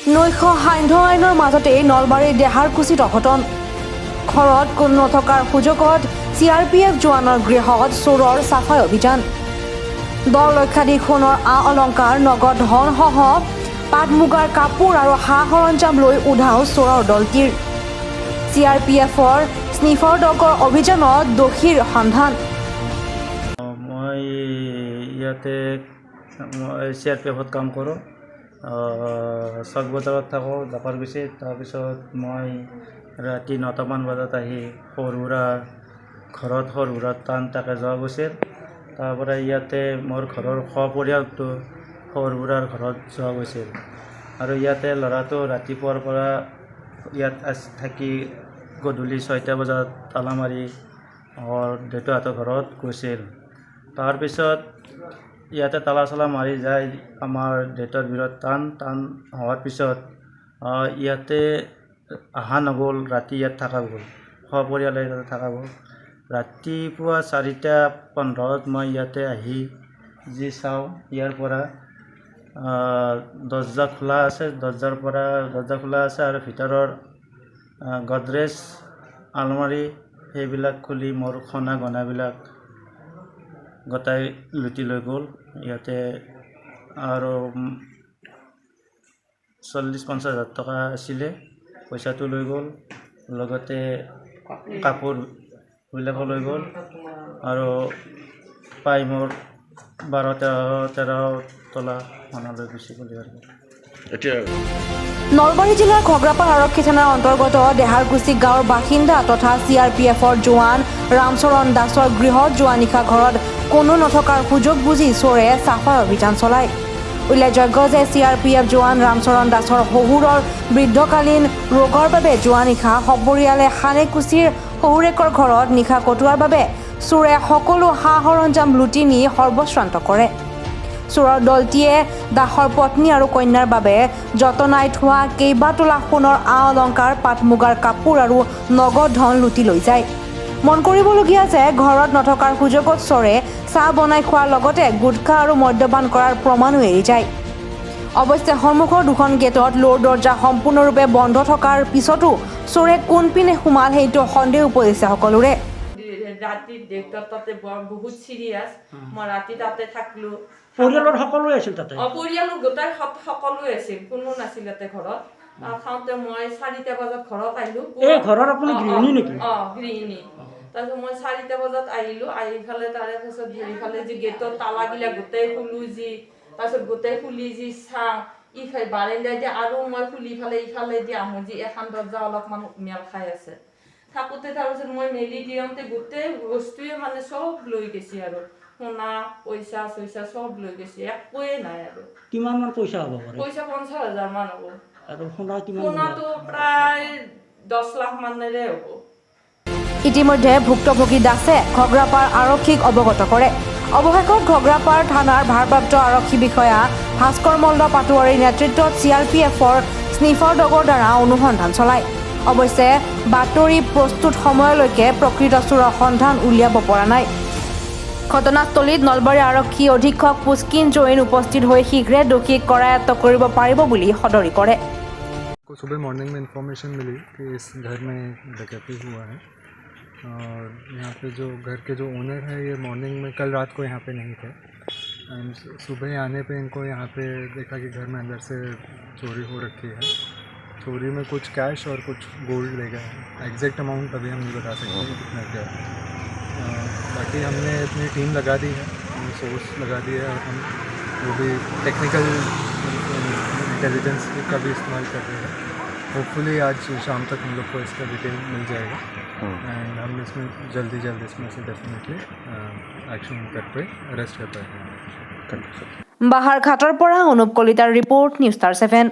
নৈশ সান্ধ্য আইনৰ মাজতেই নলবাৰীৰ দেহাৰকুছিত অঘটন। ঘৰত কোনো নথকাৰ সুযোগত CRPF জোৱানৰ গৃহত চোৰৰ চাফাই অভিযান। 10 লক্ষাধিক সোণৰ অলংকাৰ, নগদ ধনসহ পাট মুগাৰ কাপোৰ আৰু সা সৰঞ্জাম লৈ উধাও চোৰৰ দলটিৰ। CRPFৰ স্নিফাৰ ডগৰ অভিযানত দোষীৰ সন্ধান। মই ইয়াতে CRPFত কাম কৰোঁ। চক বজাৰত থাকোঁ জাপাৰকুছিত। তাৰপিছত মই ৰাতি 9টামান বজাত আহি সৰুৰাত টান তাকে যোৱা গৈছিল। তাৰপৰা ইয়াতে মোৰ ঘৰৰ সপৰিয়ালটো সৰুৰাৰ ঘৰত যোৱা গৈছিল আৰু ইয়াতে ল'ৰাটো ৰাতিপুৱাৰ পৰা ইয়াত থাকি গধূলি 6টা বজাত তালা মাৰি দেউতাহঁতৰ ঘৰত গৈছিল। তাৰপিছত ইয়াতে তালা চালা মাৰি যায়। আমাৰ দেউতাৰ বিৰত টান হোৱাৰ পিছত ইয়াতে অহা নগ'ল, ৰাতি ইয়াত থকা গ'ল, সপৰিয়ালে ইয়াতে থকা গ'ল। ৰাতিপুৱা 4:15 মই ইয়াতে আহি যি চাওঁ, ইয়াৰ পৰা দৰ্জা খোলা আছে, দৰ্জা খোলা আছে আৰু ভিতৰৰ গডৰেজ আলমাৰি সেইবিলাক খুলি মোৰ সোণা গহনাবিলাক গোটাই লুটি লৈ গ'ল। ইয়াতে আৰু 40-50 হাজাৰ টকা আছিলে, পইচাটো লৈ গ'ল, লগতে কাপোৰবিলাকো লৈ গ'ল আৰু প্ৰায় মোৰ 12-13 তোলা মানলৈ গুচি গ'ল। নলবাৰী জিলাৰ ঘগ্ৰাপাৰ আৰক্ষী থানাৰ অন্তৰ্গত দেহাৰকুছি গাঁৱৰ বাসিন্দা তথা CRPFৰ জোৱান ৰামচৰণ দাসৰ গৃহত যোৱা নিশা ঘৰত কোনো নথকাৰ সুযোগ বুজি চোৰে চাফাই অভিযান চলায়। উল্লেখযোগ্য যে CRPF জোৱান ৰামচৰণ দাসৰ শহুৰৰ বৃদ্ধকালীন ৰোগৰ বাবে যোৱা নিশা সপৰিয়ালে সানেকুছিৰ শহুৰেকৰ ঘৰত নিশা কটোৱাৰ বাবে চোৰে সকলো সা সৰঞ্জাম লুটি নি সৰ্বশ্ৰান্ত কৰে। চোৰৰ দলটিয়ে দাসৰ পত্নী আৰু কন্যাৰ বাবে যতনাই থোৱা কেইবা তোলা সোণৰ অলংকাৰ, পাট মুগাৰ কাপোৰ আৰু নগদ ধন লুটি লৈ যায়। মন কৰিবলগীয়া যে ঘৰত নথকাৰ সুযোগত চোৰে চাহ বনাই খোৱাৰ লগতে গুটখা আৰু মদ্যপান কৰাৰ প্ৰমাণো এৰি যায়। অৱশ্যে সন্মুখৰ দুখন গেটত লোৰ দৰ্জা সম্পূৰ্ণৰূপে বন্ধ থকাৰ পিছতো চোৰে কোনপিনে সোমাল সেইটো সন্দেহ উপজিছে সকলোৰে। ৰাতি দেউতাৰ তাতে বহুত চিৰিয়াছ, মই ৰাতি তাতে থাকলো। পৰিয়ালৰ সকলোৱে আছিল তাতে? পৰিয়ালৰ গোটাই সকলোৱে আছিল, কোনো নাছিল তাতে ঘৰত। খাওঁতে মই 4টা বজাত ঘৰত আহিলো। ঘৰৰ আপুনি গৃহিণী নেকি? গৃহিণী। তাৰপিছত মই 4টা বজাত আহিলো, আহি ফালে তাৰে পিছত ধৰি ফালে যি গেটৰ তালাগিলা গোটেই খুলো, তাৰপিছত গোটেই খুলি চাওঁ ইফালে বাৰাণ্ডাই দি আৰু মই খুলি ফালে ইফালে দি আহো, যি এখন দৰ্জা অলপমান মেল খাই আছে থাকোঁতে। তাৰপিছত মই মেলি দিওঁতে গোটেই বস্তুৱে মানে চব লৈ গৈছে আৰু সোণা পইচা চব লৈ গৈছে, একোৱে নাই আৰু। কিমান মান পইচা হ'ব পাৰে? পইচা 50,000 মান হ'ব আৰু সোণা কিমান? সোণাটো প্ৰায় 10 লাখ মানেৰে হ'ব। ইতিমধ্যে ভুক্তভোগী দাসে ঘগ্ৰাপাৰ আৰক্ষীক অৱগত কৰে। অৱশেষত ঘগ্ৰাপাৰ থানাৰ ভাৰপ্ৰাপ্ত আৰক্ষী বিষয়া ভাস্কৰ মল্ল পাটোৱাৰীৰ নেতৃত্বত CRPFৰ স্নিফাৰ ডগৰ দ্বাৰা অনুসন্ধান চলায়। অৱশ্যে বাতৰি প্ৰস্তুত সময়লৈকে প্ৰকৃত চোৰৰ সন্ধান উলিয়াব পৰা নাই। ঘটনাস্থলীত নলবাৰী আৰক্ষী অধীক্ষক পুষ্কিন জৈন উপস্থিত হৈ শীঘ্ৰে দোষীক কৰায়ত্ব কৰিব পাৰিব বুলি সদৰি কৰে। सुबह मॉर्निंग में इंफॉर्मेशन मिली कि इस घर में डकैती हुआ है और यहाँ पे जो घर के जो ओनर है ये मॉर्निंग में कल रात को यहाँ पे नहीं थे। सुबह आने पे इनको यहाँ पे देखा कि घर में अंदर से चोरी हो रखी है। चोरी में कुछ कैश और कुछ गोल्ड ले गए हैं। एग्जैक्ट अमाउंट अभी हम नहीं बता सकते कितना क्या है। बाकी हमने अपनी टीम लगा दी है, सोर्स लगा दी है, और हम वो भी टेक्निकल इंटेलिजेंस का भी इस्तेमाल कर रहे हैं। होपफुली आज शाम तक हम लोग को इसका डिटेल मिल जाएगा एंड हम इसमें जल्दी इसमें से डेफिनेटली एक्शन कर पे अरेस्ट कर पाएंगे। বাহাৰঘাটৰ পৰা অনুপ কলিতাৰ ৰিপৰ্ট, নিউজ ষ্টাৰ 7।